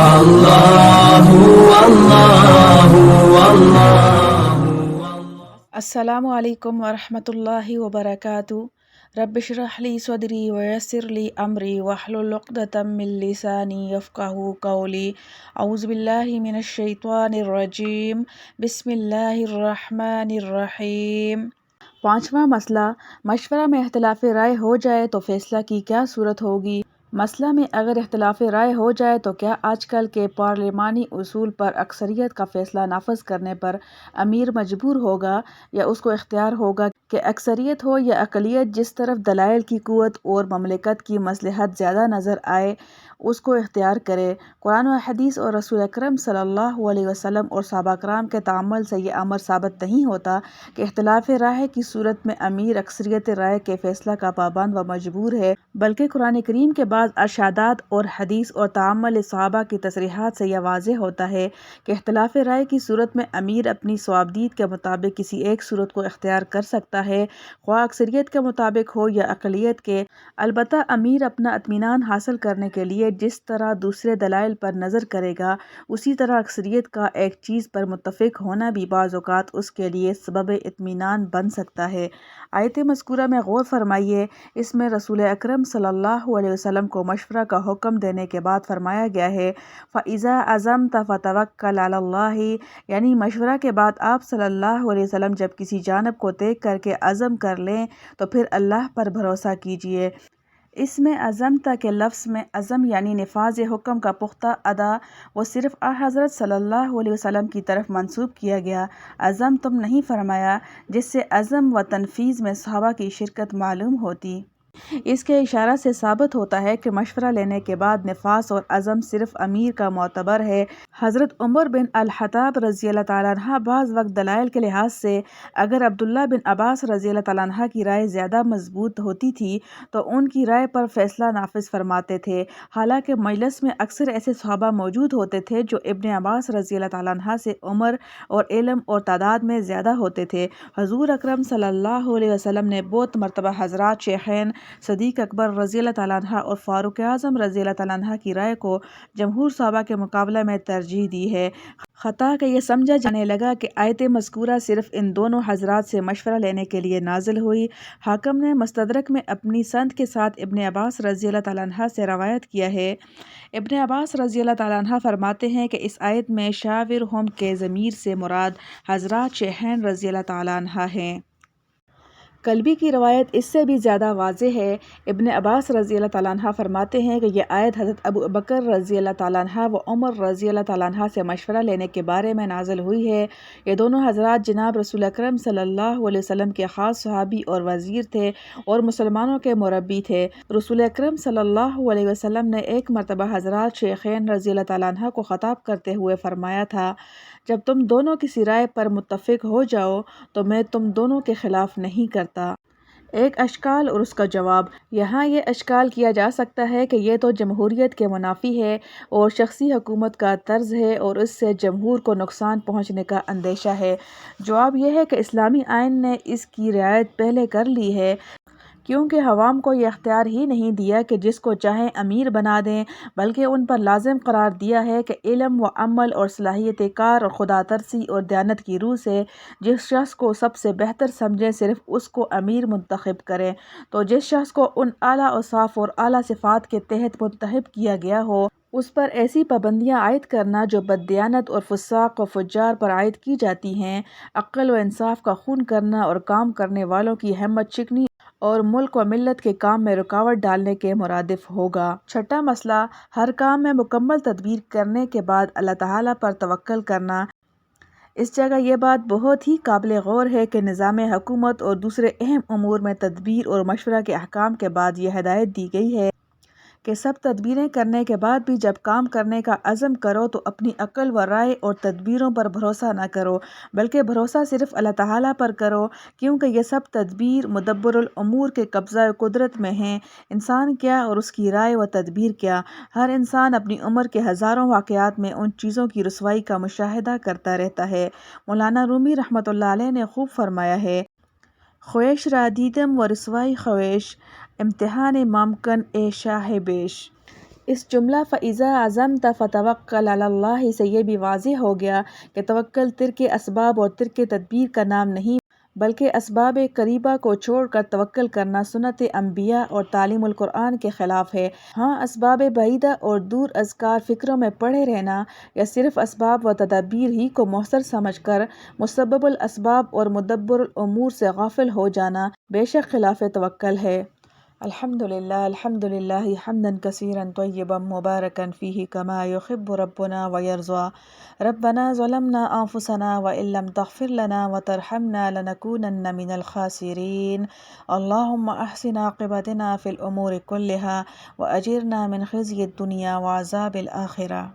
اللہ اللہ اللہ۔ السلام علیکم ورحمۃ اللہ وبرکاتہ۔ رب اشرح لی صدری ویسر لی امری واحلل عقدۃ من لسانی یفقہوا قولی۔ اعوذ باللہ من الشیطان الرجیم، بسم اللہ الرحمن الرحیم۔ پانچواں مسئلہ، مشورہ میں اختلاف رائے ہو جائے تو فیصلہ کی کیا صورت ہوگی؟ مسئلہ میں اگر اختلاف رائے ہو جائے تو کیا آج کل کے پارلیمانی اصول پر اکثریت کا فیصلہ نافذ کرنے پر امیر مجبور ہوگا، یا اس کو اختیار ہوگا کہ اکثریت ہو یا اقلیت، جس طرف دلائل کی قوت اور مملکت کی مصلحت زیادہ نظر آئے اس کو اختیار کرے؟ قرآن و حدیث اور رسول اکرم صلی اللہ علیہ وسلم اور صحابہ کرام کے تعامل سے یہ امر ثابت نہیں ہوتا کہ اختلاف رائے کی صورت میں امیر اکثریت رائے کے فیصلہ کا پابند و مجبور ہے، بلکہ قرآن کریم کے بعض ارشادات اور حدیث اور تعامل صحابہ کی تصریحات سے یہ واضح ہوتا ہے کہ اختلاف رائے کی صورت میں امیر اپنی صوابدید کے مطابق کسی ایک صورت کو اختیار کر سکتا ہے، خواہ اکثریت کے مطابق ہو یا اقلیت کے۔ البتہ امیر اپنا اطمینان حاصل کرنے کے لیے جس طرح دوسرے دلائل پر نظر کرے گا، اسی طرح اکثریت کا ایک چیز پر متفق ہونا بھی بعض اوقات اس کے لیے سبب اطمینان بن سکتا ہے۔ آیت مذکورہ میں غور فرمائیے، اس میں رسول اکرم صلی اللہ علیہ وسلم کو مشورہ کا حکم دینے کے بعد فرمایا گیا ہے فَإِذَا عَزَمْتَ فَتَوَكَّلْ عَلَى اللَّهِ، یعنی مشورہ کے بعد آپ صلی اللہ علیہ وسلم جب کسی جانب کو طے کر کے عزم کر لیں تو پھر اللہ پر بھروسہ کیجیے۔ اس میں عزمتا کے لفظ میں عزم یعنی نفاذ حکم کا پختہ ادا وہ صرف حضرت صلی اللہ علیہ وسلم کی طرف منسوب کیا گیا، عزم تم نہیں فرمایا، جس سے عزم و تنفیذ میں صحابہ کی شرکت معلوم ہوتی۔ اس کے اشارہ سے ثابت ہوتا ہے کہ مشورہ لینے کے بعد نفاذ اور عزم صرف امیر کا معتبر ہے۔ حضرت عمر بن الخطاب رضی اللہ تعالیٰ عنہ بعض وقت دلائل کے لحاظ سے اگر عبداللہ بن عباس رضی اللہ تعالیٰ عنہ کی رائے زیادہ مضبوط ہوتی تھی تو ان کی رائے پر فیصلہ نافذ فرماتے تھے، حالانکہ مجلس میں اکثر ایسے صحابہ موجود ہوتے تھے جو ابن عباس رضی اللہ تعالیٰ عنہ سے عمر اور علم اور تعداد میں زیادہ ہوتے تھے۔ حضور اکرم صلی اللہ علیہ وسلم نے بہت مرتبہ حضرات شیخین صدیق اکبر رضی اللہ تعالیٰ عنہ اور فاروق اعظم رضی اللہ تعالیٰ عنہ کی رائے کو جمہور صحابہ کے مقابلے میں ترجیح دی ہے، حتیٰ کہ یہ سمجھا جانے لگا کہ آیت مذکورہ صرف ان دونوں حضرات سے مشورہ لینے کے لیے نازل ہوئی۔ حاکم نے مستدرک میں اپنی سند کے ساتھ ابن عباس رضی اللہ تعالیٰ عنہ سے روایت کیا ہے، ابن عباس رضی اللہ تعالیٰ عنہ فرماتے ہیں کہ اس آیت میں شاورہم کے ضمیر سے مراد حضرات شیخین رضی اللہ تعالیٰ عنہ ہیں۔ کلبی کی روایت اس سے بھی زیادہ واضح ہے، ابن عباس رضی اللہ تعالیٰ عنہ فرماتے ہیں کہ یہ آیت حضرت ابو بکر رضی اللہ تعالیٰ عنہ و عمر رضی اللہ تعالیٰ عنہ سے مشورہ لینے کے بارے میں نازل ہوئی ہے۔ یہ دونوں حضرات جناب رسول اکرم صلی اللہ علیہ وسلم کے خاص صحابی اور وزیر تھے اور مسلمانوں کے مربی تھے۔ رسول اکرم صلی اللہ علیہ وسلم نے ایک مرتبہ حضرات شیخین رضی اللہ تعالیٰ عنہ کو خطاب کرتے ہوئے فرمایا تھا، جب تم دونوں کسی رائے پر متفق ہو جاؤ تو میں تم دونوں کے خلاف نہیں کرتا۔ ایک اشکال اور اس کا جواب۔ یہاں یہ اشکال کیا جا سکتا ہے کہ یہ تو جمہوریت کے منافی ہے اور شخصی حکومت کا طرز ہے اور اس سے جمہور کو نقصان پہنچنے کا اندیشہ ہے۔ جواب یہ ہے کہ اسلامی آئین نے اس کی رعایت پہلے کر لی ہے، کیونکہ عوام کو یہ اختیار ہی نہیں دیا کہ جس کو چاہیں امیر بنا دیں، بلکہ ان پر لازم قرار دیا ہے کہ علم و عمل اور صلاحیت کار اور خدا ترسی اور دیانت کی روح سے جس شخص کو سب سے بہتر سمجھیں صرف اس کو امیر منتخب کریں۔ تو جس شخص کو ان اعلیٰ اوصاف اور اعلیٰ صفات کے تحت منتخب کیا گیا ہو، اس پر ایسی پابندیاں عائد کرنا جو بددیانت اور فساق و فجار پر عائد کی جاتی ہیں، عقل و انصاف کا خون کرنا اور کام کرنے والوں کی ہمت شکنی اور ملک و ملت کے کام میں رکاوٹ ڈالنے کے مرادف ہوگا۔ چھٹا مسئلہ، ہر کام میں مکمل تدبیر کرنے کے بعد اللہ تعالیٰ پر توکل کرنا۔ اس جگہ یہ بات بہت ہی قابل غور ہے کہ نظام حکومت اور دوسرے اہم امور میں تدبیر اور مشورہ کے احکام کے بعد یہ ہدایت دی گئی ہے کہ سب تدبیریں کرنے کے بعد بھی جب کام کرنے کا عزم کرو تو اپنی عقل و رائے اور تدبیروں پر بھروسہ نہ کرو، بلکہ بھروسہ صرف اللہ تعالیٰ پر کرو، کیونکہ یہ سب تدبیر مدبر الامور کے قبضہ و قدرت میں ہیں۔ انسان کیا اور اس کی رائے و تدبیر کیا، ہر انسان اپنی عمر کے ہزاروں واقعات میں ان چیزوں کی رسوائی کا مشاہدہ کرتا رہتا ہے۔ مولانا رومی رحمۃ اللہ علیہ نے خوب فرمایا ہے، خواہش را دیدم و رسوائی خواہش، امتحان ممکن اے شاہ بیش۔ اس جملہ فَإِذَا عَزَمْتَ فَتَوَكَّلْ عَلَى اللَّهِ سے یہ بھی واضح ہو گیا کہ توکل ترک اسباب اور ترک تدبیر کا نام نہیں، بلکہ اسباب قریبہ کو چھوڑ کر توکل کرنا سنت انبیاء اور تعلیم القرآن کے خلاف ہے۔ ہاں، اسباب بعیدہ اور دور اذکار فکروں میں پڑے رہنا یا صرف اسباب و تدابیر ہی کو مؤثر سمجھ کر مسبب الاسباب اور مدبر الامور سے غافل ہو جانا بے شک خلاف توکل ہے۔ الحمدللہ حمدا کثیرا طیبا مبارکا فیہ کما یحب ربنا ویرضی۔ ربنا ظلمنا انفسنا وان لم تغفر لنا وترحمنا لنکونن من الخاسرین۔ اللہم احسن عاقبتنا فی الامور کلها واجرنا من خزی الدنیا وعذاب الآخرہ۔